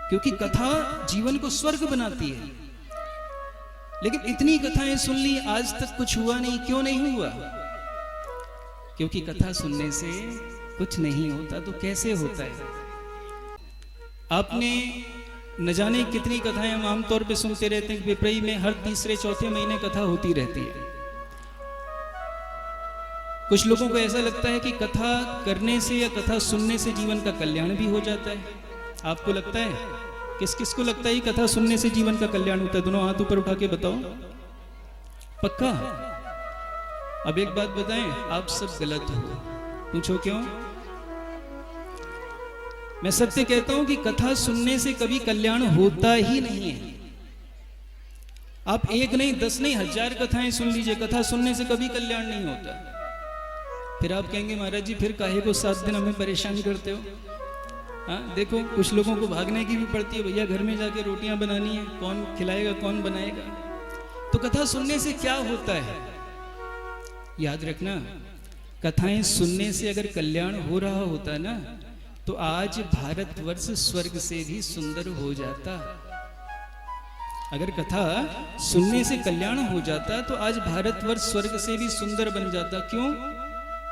क्योंकि कथा जीवन को स्वर्ग बनाती है। लेकिन इतनी कथाएं सुन ली, आज तक कुछ हुआ नहीं। क्यों नहीं हुआ? क्योंकि कथा सुनने से कुछ नहीं होता। तो कैसे होता है? आपने न जाने कितनी कथाएं हम आमतौर पे सुनते रहते हैं। पिपरई में हर तीसरे चौथे महीने कथा होती रहती है। कुछ लोगों को ऐसा लगता है कि कथा करने से या कथा सुनने से जीवन का कल्याण भी हो जाता है। आपको लगता है? किस किस को लगता है कथा सुनने से जीवन का कल्याण होता है? दोनों हाथ ऊपर उठा के बताओ। पक्का? अब एक बात बताएं, आप सब गलत हो। पूछो क्यों? मैं सत्य कहता हूं कि कथा सुनने से कभी कल्याण होता ही नहीं है। आप एक नहीं, 10 नहीं, 1000 कथाएं सुन लीजिए, कथा सुनने से कभी कल्याण नहीं होता। फिर आप कहेंगे महाराज जी फिर काहे को 7 दिन हमें परेशान करते हो? हाँ, देखो कुछ लोगों को भागने की भी पड़ती है। भैया घर में जाके रोटियां बनानी है, कौन खिलाएगा, कौन बनाएगा? तो कथा सुनने से क्या होता है? याद रखना, कथाएं सुनने से अगर कल्याण हो रहा होता ना, तो आज भारतवर्ष स्वर्ग से भी सुंदर हो जाता। अगर कथा सुनने से कल्याण हो जाता तो आज भारतवर्ष स्वर्ग से भी सुंदर बन जाता। क्यों?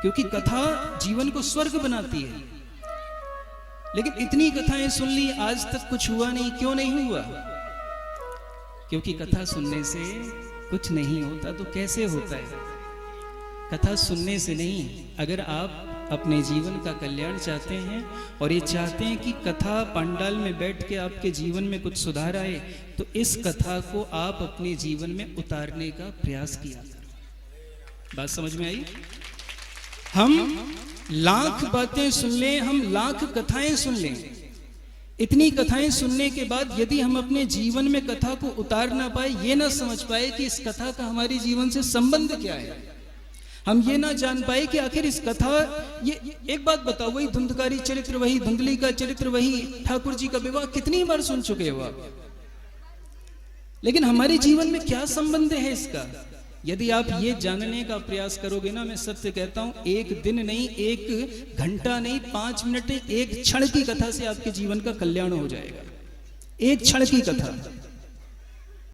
क्योंकि कथा जीवन को स्वर्ग बनाती है। लेकिन इतनी कथाएं सुन ली, आज तक कुछ हुआ नहीं। क्यों नहीं हुआ? क्योंकि कथा सुनने से कुछ नहीं होता। तो कैसे होता है? कथा सुनने से नहीं। अगर आप अपने जीवन का कल्याण चाहते हैं और ये चाहते हैं कि कथा पंडाल में बैठ के आपके जीवन में कुछ सुधार आए, तो इस कथा को आप अपने जीवन में उतारने का प्रयास किया करो। बात समझ में आई? हम लाख बातें सुन लें, हम लाख कथाएं सुन लें, इतनी कथाएं सुनने के बाद यदि हम अपने जीवन में कथा को उतार ना पाए, ये ना समझ पाए कि इस कथा का हमारे जीवन से संबंध क्या है, हम ये ना जान पाए कि आखिर इस कथा, ये एक बात बताओ, वही धुंधकारी चरित्र, वही धुंधली का चरित्र, वही ठाकुर जी का विवाह कितनी बार सुन चुके हो आप, लेकिन हमारे जीवन में क्या संबंध है इसका? यदि आप ये जानने का प्रयास करोगे ना, मैं सत्य कहता हूं, एक दिन नहीं, एक घंटा नहीं, 5 मिनट नहीं, एक क्षण की कथा से आपके जीवन का कल्याण हो जाएगा। एक क्षण की कथा।